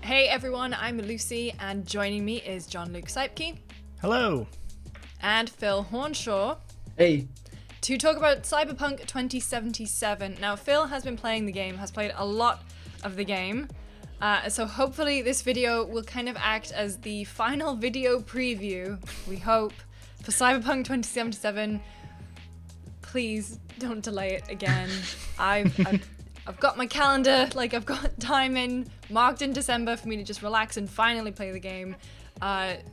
Hey everyone, I'm Lucy, and joining me is Jean-Luc Hello. and Phil Hornshaw Hey. to talk about Cyberpunk 2077. Now, Phil has been playing the game, has played a lot of the game, so hopefully this video will kind of act as the final video preview, we hope, for Cyberpunk 2077. Please don't delay it again. I've got my calendar, like I've got time marked in December for me to just relax and finally play the game.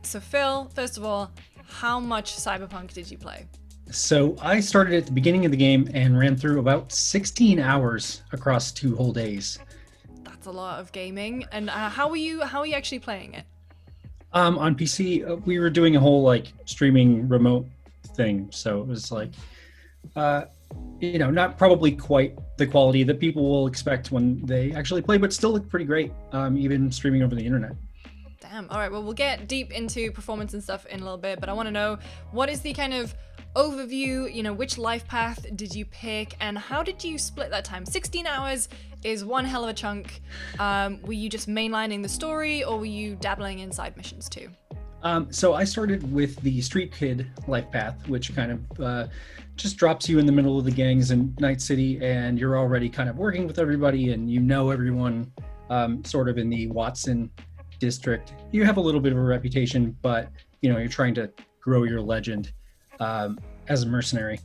So Phil, first of all, how much Cyberpunk did you play? So I started at the beginning of the game and ran through about 16 hours across 2 whole days. That's a lot of gaming. And how are you actually playing it? On PC, we were doing a whole streaming remote thing. So it was not probably quite the quality that people will expect when they actually play, but still look pretty great, even streaming over the internet. Damn. All right. Well, we'll get deep into performance and stuff in a little bit, but I want to know, what is the kind of overview, which life path did you pick and how did you split that time? 16 hours is one hell of a chunk. Were you just mainlining the story or were you dabbling in side missions too? So I started with the Street Kid life path, which kind of just drops you in the middle of the gangs in Night City, and you're already kind of working with everybody and everyone sort of in the Watson district. You have a little bit of a reputation, but you're trying to grow your legend as a mercenary.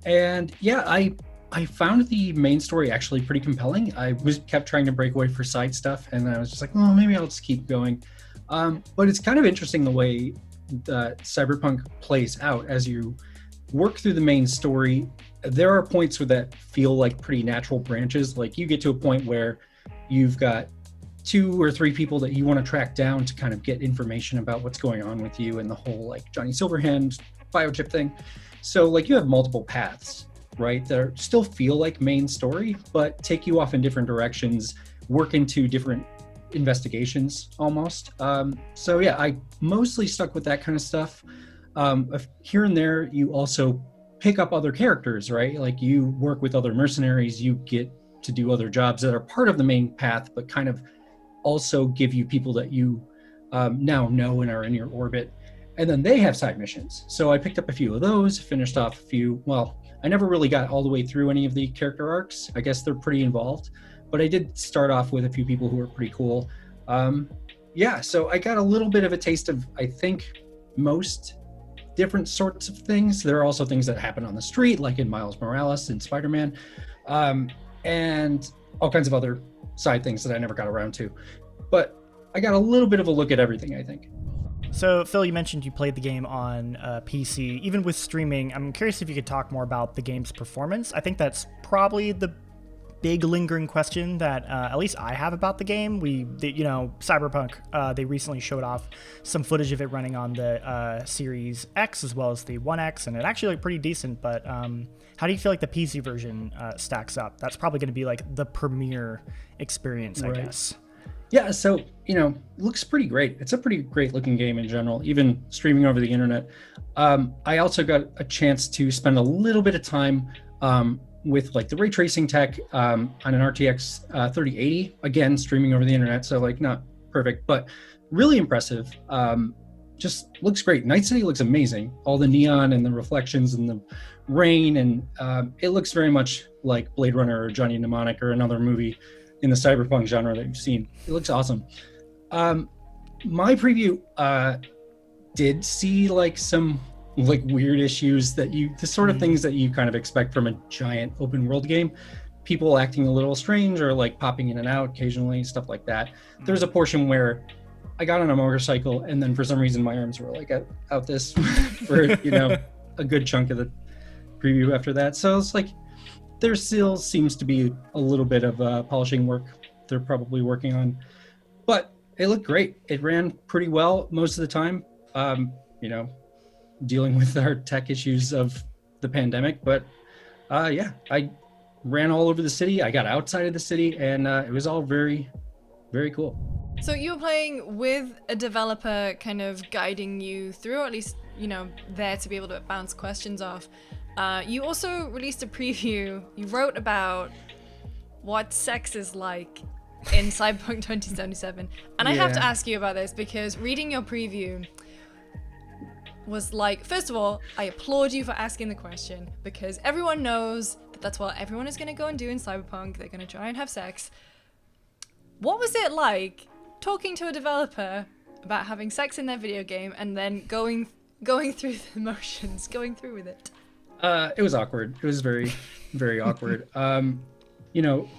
And yeah, I found the main story actually pretty compelling. I kept trying to break away for side stuff, and I was just like, well, maybe I'll just keep going. But it's kind of interesting the way that Cyberpunk plays out as you work through the main story. There are points that feel like pretty natural branches. Like you get to a point where you've got 2 or 3 people that you want to track down to kind of get information about what's going on with you and the whole Johnny Silverhand biochip thing. So you have multiple paths, right? That still feel like main story, but take you off in different directions, work into different investigations almost. So yeah, I mostly stuck with that kind of stuff. Here and there, you also pick up other characters, right? Like you work with other mercenaries, you get to do other jobs that are part of the main path, but kind of also give you people that you now know and are in your orbit. And then they have side missions. So I picked up a few of those, finished off a few. Well, I never really got all the way through any of the character arcs. I guess they're pretty involved, but I did start off with a few people who were pretty cool. So I got a little bit of a taste of, I think, most different sorts of things. There are also things that happen on the street, like in Miles Morales and Spider-Man, and all kinds of other side things that I never got around to. But I got a little bit of a look at everything, I think. So, Phil, you mentioned you played the game on PC. Even with streaming, I'm curious if you could talk more about the game's performance. I think that's probably the big lingering question that at least I have about the game. Cyberpunk, they recently showed off some footage of it running on the Series X as well as the One X, and it actually looked pretty decent. But how do you feel like the PC version stacks up? That's probably going to be the premier experience, I guess. Yeah, so, it looks pretty great. It's a pretty great looking game in general, even streaming over the internet. I also got a chance to spend a little bit of time with the ray tracing tech on an RTX 3080, again, streaming over the internet. So not perfect, but really impressive. Just looks great. Night City looks amazing. All the neon and the reflections and the rain. And it looks very much like Blade Runner or Johnny Mnemonic or another movie in the cyberpunk genre that you've seen. It looks awesome. My preview did see some weird issues that the sort of things that you kind of expect from a giant open world game. People acting a little strange or popping in and out occasionally, stuff like that. There's a portion where I got on a motorcycle and then for some reason my arms were out this for a good chunk of the preview after that. So it's there still seems to be a little bit of polishing work they're probably working on, but it looked great. It ran pretty well most of the time, dealing with our tech issues of the pandemic. But I ran all over the city. I got outside of the city, and it was all very, very cool. So you were playing with a developer kind of guiding you through, or at least, there to be able to bounce questions off. You also released a preview. You wrote about what sex is like in Cyberpunk 2077. And I have to Yeah. ask you about this because reading your preview was like, first of all, I applaud you for asking the question because everyone knows that that's what everyone is going to go and do in Cyberpunk. They're going to try and have sex. What was it like talking to a developer about having sex in their video game and then going through the motions, going through with it? It was awkward. It was very, very awkward. You know,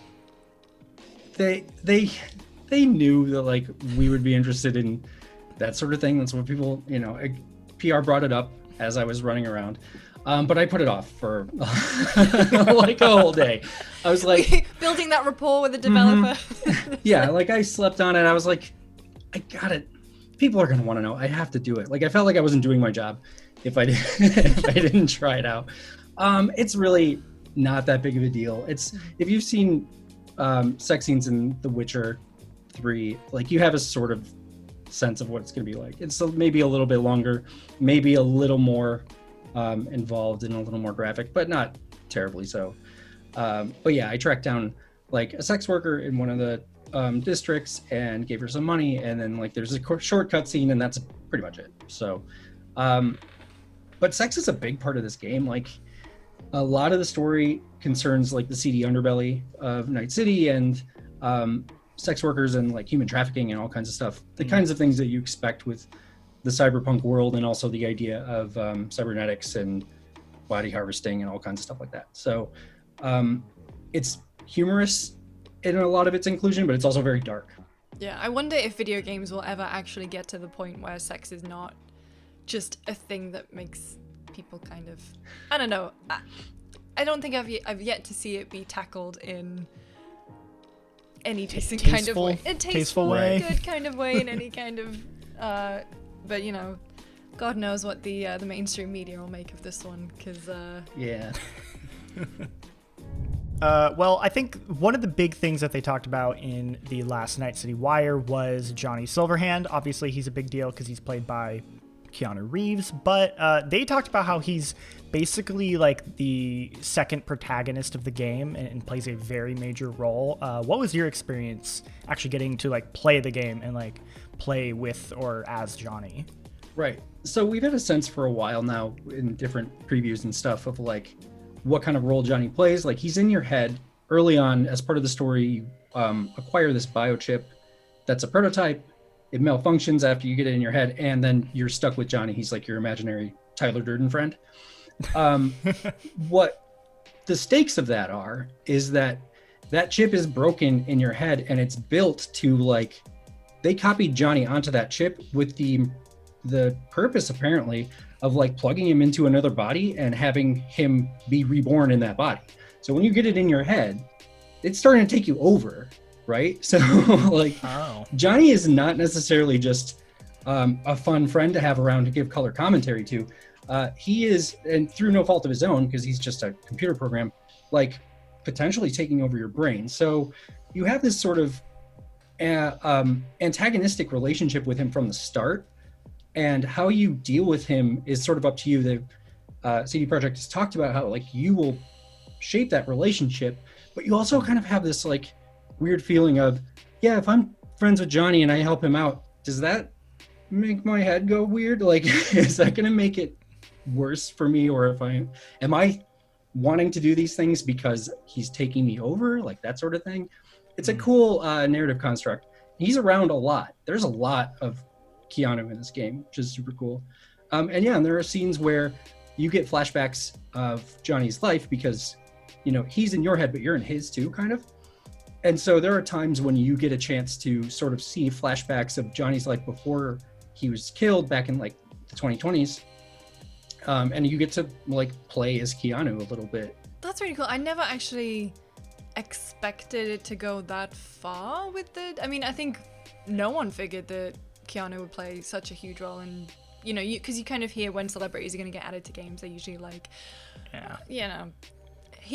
they knew that like we would be interested in that sort of thing. That's what people, you know, PR brought it up as I was running around. But I put it off for like a whole day. I was like building that rapport with the developer. yeah, like I slept on it. I was like, I got it. People are gonna want to know. I have to do it. Like I felt like I wasn't doing my job if I didn't try it out. It's really not that big of a deal. It's if you've seen sex scenes in The Witcher 3, like you have a sort of sense of what it's gonna be like. It's maybe a little bit longer, maybe a little more involved and a little more graphic, but not terribly so. But yeah, I tracked down like a sex worker in one of the districts and gave her some money, and then like there's a short cutscene, and that's pretty much it. So, but sex is a big part of this game. Like a lot of the story concerns like the seedy underbelly of Night City and sex workers and like human trafficking and all kinds of stuff. The kinds of things that you expect with the cyberpunk world, and also the idea of cybernetics and body harvesting and all kinds of stuff like that. So it's humorous in a lot of its inclusion, but it's also very dark. Yeah, I wonder if video games will ever actually get to the point where sex is not just a thing that makes people kind of, I don't know. I don't think I've yet to see it be tackled in any decent kind of way. A tasteful way. Good kind of way, in any kind of, but you know, God knows what the mainstream media will make of this one, because Yeah. Well, I think one of the big things that they talked about in the last Night City Wire was Johnny Silverhand. Obviously, he's a big deal because he's played by Keanu Reeves, but they talked about how he's basically like the second protagonist of the game and plays a very major role. What was your experience actually getting to like play the game and like play with or as Johnny? Right. So we've had a sense for a while now in different previews and stuff of like what kind of role Johnny plays. Like he's in your head early on as part of the story. You acquire this biochip that's a prototype. It malfunctions after you get it in your head, and then you're stuck with Johnny. He's like your imaginary Tyler Durden friend. What the stakes of that are is that chip is broken in your head, and it's built to like, they copied Johnny onto that chip with the purpose apparently of like plugging him into another body and having him be reborn in that body. So when you get it in your head, it's starting to take you over, right? So like Johnny is not necessarily just a fun friend to have around to give color commentary to. He is, and through no fault of his own, because he's just a computer program, like potentially taking over your brain. So you have this sort of antagonistic relationship with him from the start, and how you deal with him is sort of up to you. The CD Projekt has talked about how like you will shape that relationship, but you also kind of have this like weird feeling of, yeah, if I'm friends with Johnny and I help him out, does that make my head go weird? Like, is that going to make it worse for me? Or am I wanting to do these things because he's taking me over? Like that sort of thing. It's a cool narrative construct. He's around a lot. There's a lot of Keanu in this game, which is super cool. And there are scenes where you get flashbacks of Johnny's life because, you know, he's in your head, but you're in his too, kind of. And so there are times when you get a chance to sort of see flashbacks of Johnny's life before he was killed back in like the 2020s. And you get to like play as Keanu a little bit. That's really cool. I never actually expected it to go that far with it. I mean, I think no one figured that Keanu would play such a huge role, and you know, because you kind of hear when celebrities are going to get added to games, they're usually like, you know,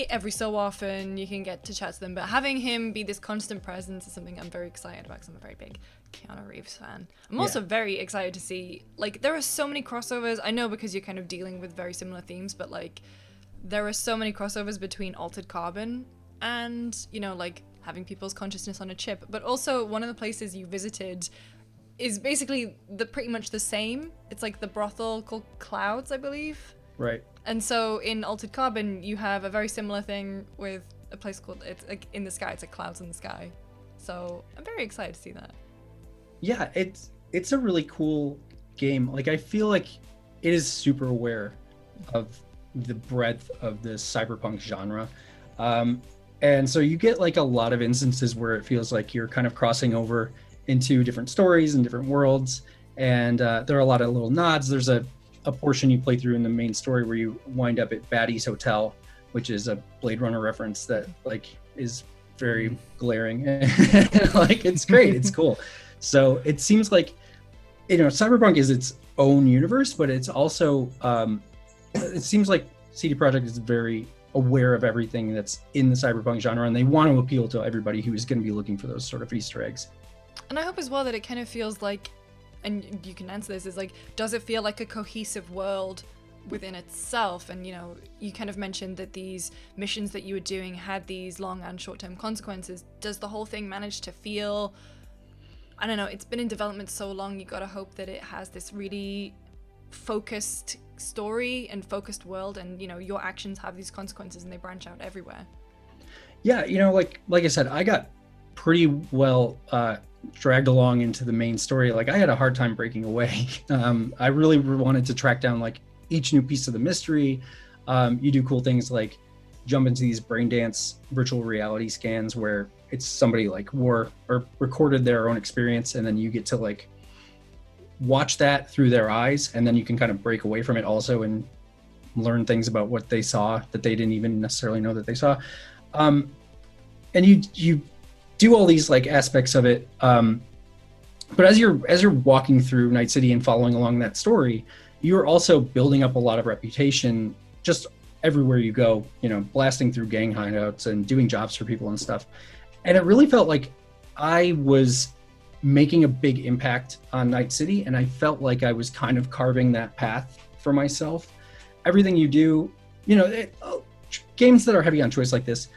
every so often you can get to chat to them, but having him be this constant presence is something I'm very excited about because I'm a very big Keanu Reeves fan. I'm also very excited to see, like, there are so many crossovers. I know because you're kind of dealing with very similar themes, but like there are so many crossovers between Altered Carbon and, you know, like having people's consciousness on a chip. But also one of the places you visited is basically pretty much the same. It's like the brothel called Clouds, I believe. Right. And so in Altered Carbon, you have a very similar thing with a place called, it's like in the sky, it's like Clouds in the Sky. So I'm very excited to see that. Yeah, it's a really cool game. Like, I feel like it is super aware of the breadth of the cyberpunk genre. And so you get like a lot of instances where it feels like you're kind of crossing over into different stories and different worlds. And there are a lot of little nods. There's a portion you play through in the main story where you wind up at Batty's Hotel, which is a Blade Runner reference that like is very glaring. Like, it's great. It's cool. So it seems like, you know, Cyberpunk is its own universe, but it's also, it seems like CD Projekt is very aware of everything that's in the cyberpunk genre, and they want to appeal to everybody who is going to be looking for those sort of Easter eggs. And I hope as well that it kind of feels like, and you can answer this, is like, does it feel like a cohesive world within itself? And, you know, you kind of mentioned that these missions that you were doing had these long and short-term consequences. Does the whole thing manage to feel, I don't know, it's been in development so long, you gotta hope that it has this really focused story and focused world, and, you know, your actions have these consequences and they branch out everywhere. Yeah, you know, like I said, I got pretty well dragged along into the main story. Like, I had a hard time breaking away. I really wanted to track down like each new piece of the mystery. You do cool things like jump into these brain dance virtual reality scans where it's somebody like wore or recorded their own experience, and then you get to like watch that through their eyes, and then you can kind of break away from it also and learn things about what they saw that they didn't even necessarily know that they saw. And you do all these like aspects of it, but as you're walking through Night City and following along that story, you're also building up a lot of reputation just everywhere you go, you know, blasting through gang hideouts and doing jobs for people and stuff. And it really felt like I was making a big impact on Night City, and I felt like I was kind of carving that path for myself. Everything you do, you know, games that are heavy on choice like this,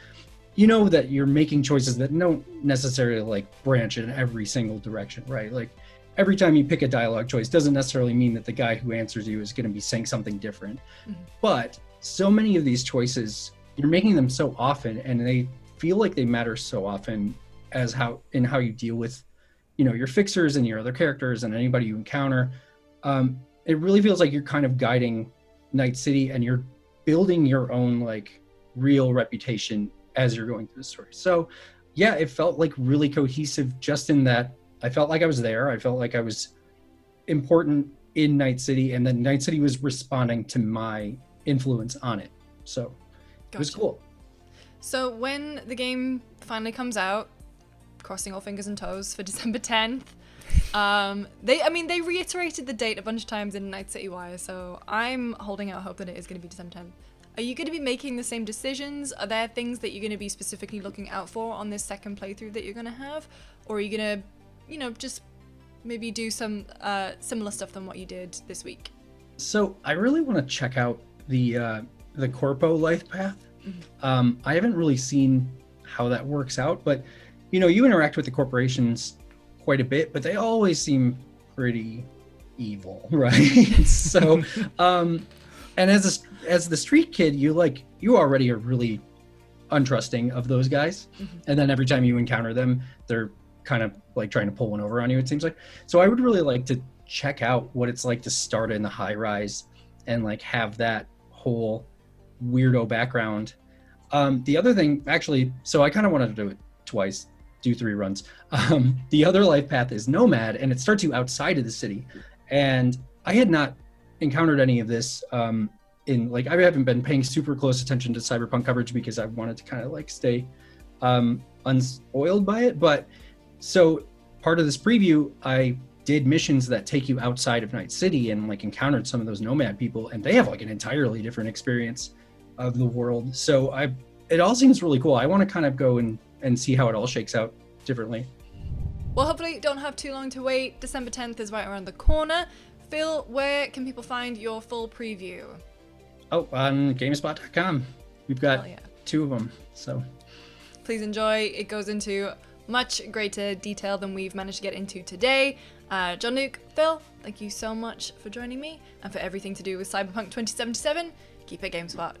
you know that you're making choices that don't necessarily like branch in every single direction, right? Like, every time you pick a dialogue choice doesn't necessarily mean that the guy who answers you is going to be saying something different. Mm-hmm. But so many of these choices, you're making them so often, and they feel like they matter so often as how you deal with, you know, your fixers and your other characters and anybody you encounter. It really feels like you're kind of guiding Night City, and you're building your own like real reputation as you're going through the story. So yeah, it felt like really cohesive, just in that I felt like I was there. I felt like I was important in Night City, and then Night City was responding to my influence on it. So It was cool. So when the game finally comes out, crossing all fingers and toes for December 10th, they reiterated the date a bunch of times in Night City Wire, so I'm holding out hope that it is going to be December 10th. Are you going to be making the same decisions? Are there things that you're going to be specifically looking out for on this second playthrough that you're going to have? Or are you going to, you know, just maybe do some similar stuff than what you did this week? So I really want to check out the Corpo life path. Mm-hmm. I haven't really seen how that works out, but you know, you interact with the corporations quite a bit, but they always seem pretty evil, right? So, and as the street kid, you already are really untrusting of those guys, mm-hmm. and then every time you encounter them, they're kind of like trying to pull one over on you, it seems like. So I would really like to check out what it's like to start in the high rise and like have that whole weirdo background. The other thing, actually, so I kind of wanted to do it twice, do 3 runs. The other life path is Nomad, and it starts you outside of the city. And I had not encountered any of this I haven't been paying super close attention to Cyberpunk coverage because I wanted to kind of like stay unspoiled by it. But so part of this preview, I did missions that take you outside of Night City and like encountered some of those Nomad people, and they have like an entirely different experience of the world. So it all seems really cool. I want to kind of go and see how it all shakes out differently. Well, hopefully you don't have too long to wait. December 10th is right around the corner. Phil, where can people find your full preview? Oh, on GameSpot.com. We've got 2 of them. So Please enjoy. It goes into much greater detail than we've managed to get into today. Jean-Luc, Phil, thank you so much for joining me and for everything to do with Cyberpunk 2077. Keep it GameSpot.